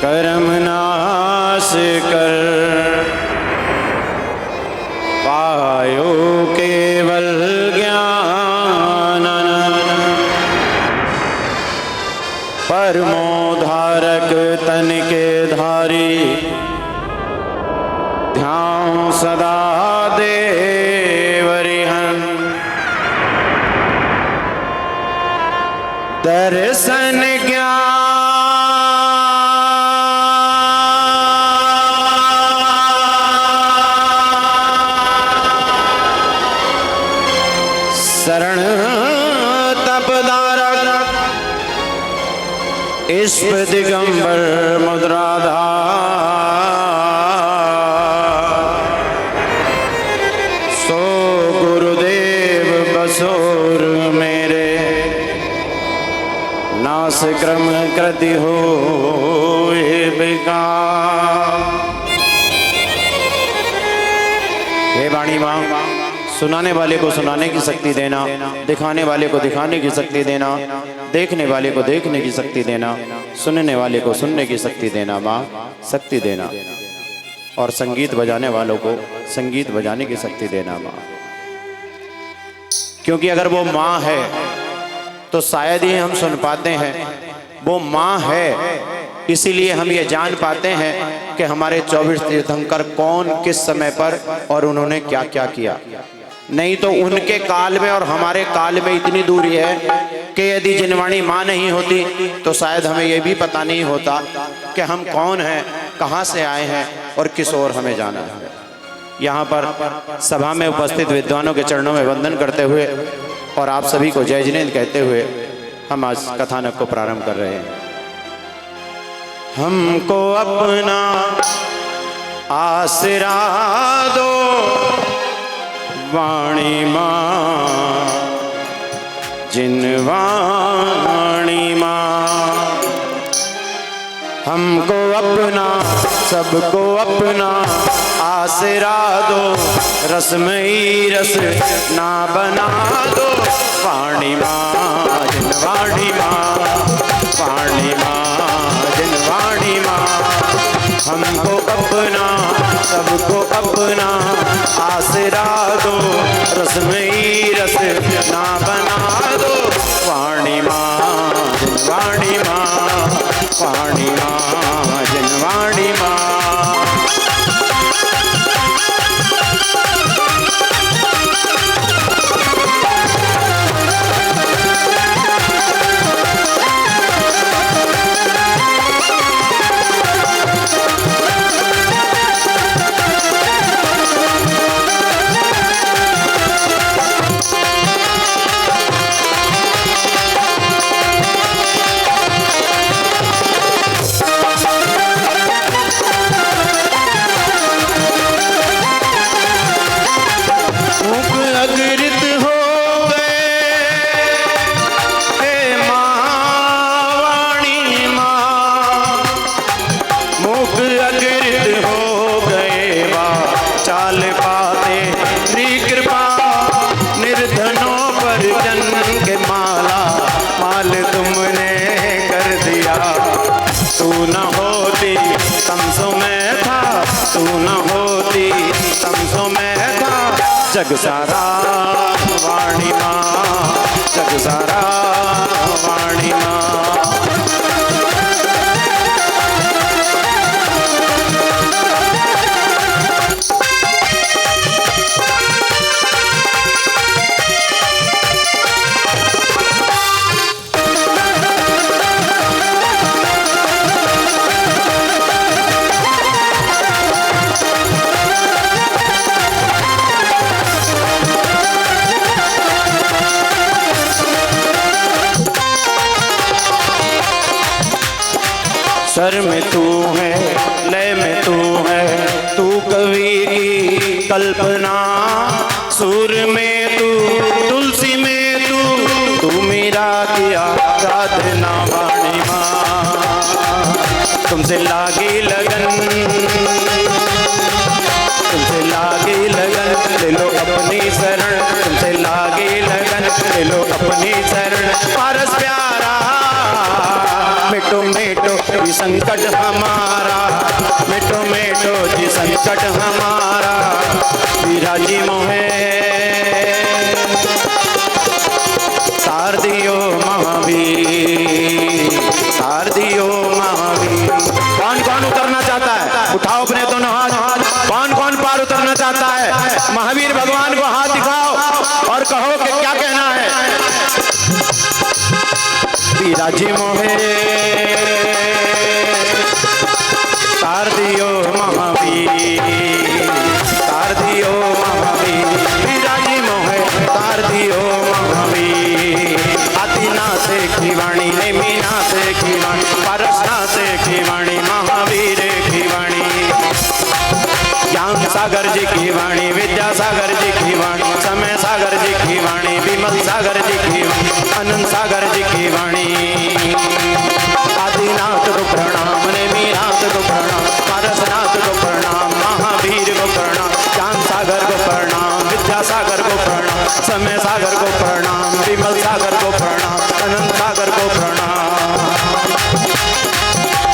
कर्म नाश कर पायो केवल ज्ञान। परमोधारक तन के धारी ध्यान सदा देवरिहन। दर्शन ज्ञान शरण तपधारक ईश्व दिगंबर मुद्राधार। सो गुरुदेव बसोर मेरे नास क्रम कृति हो बेकार। हे वाणी माँ, सुनाने वाले को सुनाने की शक्ति देना, दिखाने वाले को दिखाने की शक्ति देना, देखने वाले को देखने की शक्ति देना, सुनने वाले को सुनने की शक्ति देना माँ, शक्ति देना। और संगीत बजाने वालों को संगीत बजाने की शक्ति देना माँ। क्योंकि अगर वो माँ है तो शायद ही हम सुन पाते हैं। वो माँ है इसीलिए हम ये जान पाते हैं कि हमारे 24 तीर्थंकर कौन किस समय पर और उन्होंने क्या क्या किया। नहीं तो उनके काल में और हमारे काल में इतनी दूरी है कि यदि जिनवाणी माँ नहीं होती तो शायद हमें ये भी पता नहीं होता कि हम कौन हैं, कहाँ से आए हैं और किस ओर हमें जाना है। यहाँ पर सभा में उपस्थित विद्वानों के चरणों में वंदन करते हुए और आप सभी को जय जिनेंद्र कहते हुए हम आज कथानक को प्रारंभ कर रहे हैं। हमको अपना आसरा दो वाणी माँ, जिनवाणी माँ। हमको अपना सबको अपना आसरा दो, रसमयी रस ना बना दो वाणी माँ, जिनवाणी माँ, वाणी माँ, जिनवाणी माँ। हमको अपना सबको अपना आसरा दो, रसमयी रस ना बना दो वाणी माँ, जिनवाणी माँ, वाणी माँ, जिनवाणी माँ। जग सारा वाणी माँ, जग सारा वाणी माँ। स्वर में तू है, लय में तू है, तू कवि की कल्पना। सुर में तू, तुलसी में तू मेरा किया साधना वाणी माँ। तुमसे लागी लगन तुमसे लागे लगन ले लो अपनी शरण, तुमसे लागे लगन ले लो अपनी शरण। पारस प्यारा मिटो मिटो जी संकट हमारा, मिटो मिटो जी संकट हमारा। विराजी मोहे तार दियो महावीर, तार दियो महावीर। कौन कौन उतरना चाहता है? उठाओ अपने दोनों हाथ। कौन कौन पार उतरना चाहता है? महावीर भगवान को हाथ दिखाओ और कहो कि क्या कहना है। विराजी मोहे तार दियो महावीर, तार दियो महावीर। विराजी मोहे तार दियो महावीर। आदिनाथ की वाणी, नेमिनाथ की वाणी, पारसनाथ की वाणी, महावीर की वाणी। ज्ञान सागर जी की वाणी, विद्यासागर जी की वाणी, समय सागर जी की वाणी, विमल सागर जी की वाणी, अनंत सागर जी की वाणी। आदिनाथ को प्रणाम, नेमिनाथ को प्रणाम, पारसनाथ को प्रणाम, महावीर को प्रणाम, ज्ञान सागर को प्रणाम, विद्यासागर को प्रणाम, समय सागर को प्रणाम, विमल सागर को प्रणाम, अनंत सागर को प्रणाम।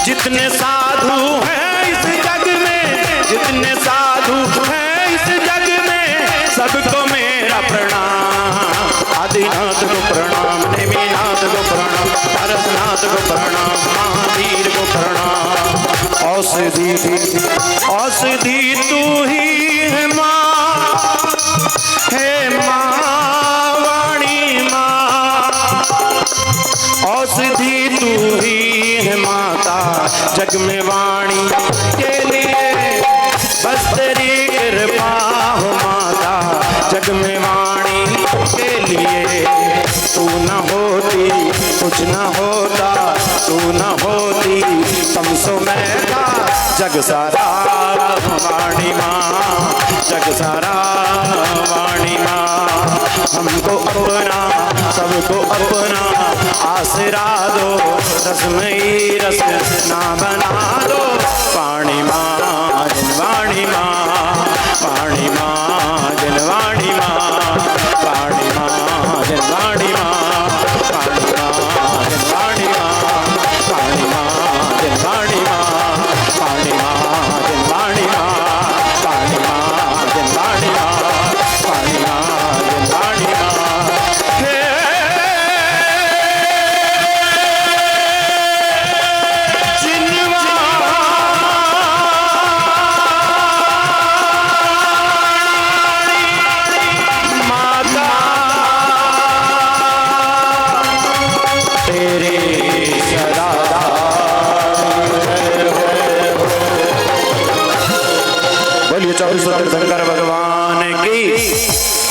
जितने साधु हैं इस जग में, जितने साधु हैं इस जग में, सबको मेरा प्रणाम। आदिनाथ को प्रणाम, नेमिनाथ को प्रणाम, पारसनाथ को प्रणाम, महावीर को प्रणाम। औषधि औषधि तू ही है माँ, हे माँ वाणी माँ। औषधि तू ही है माता जग में वाणी के लिए, बस तेरी कृपा हो माता जग में वाणी के लिए। तू न होती कुछ न होता, तू न होती तमसो मैं था। जग सारा वाणी माँ, जग सारा वाणी माँ। हमको अपना सबको अपना आसरा दो, रसमयी रस ना बना दो। वाणी माँ वाणी माँ, वाणी माँ वाणी माँ, वाणी माँ वाणी माँ, वाणी माँ वाणी माँ, वाणी माँ वाणी माँ, वाणी माँ वाणी माँ, वाणी माँ वाणी माँ, वाणी माँ वाणी माँ। बोलिए 24 तीर्थंकर भगवान की।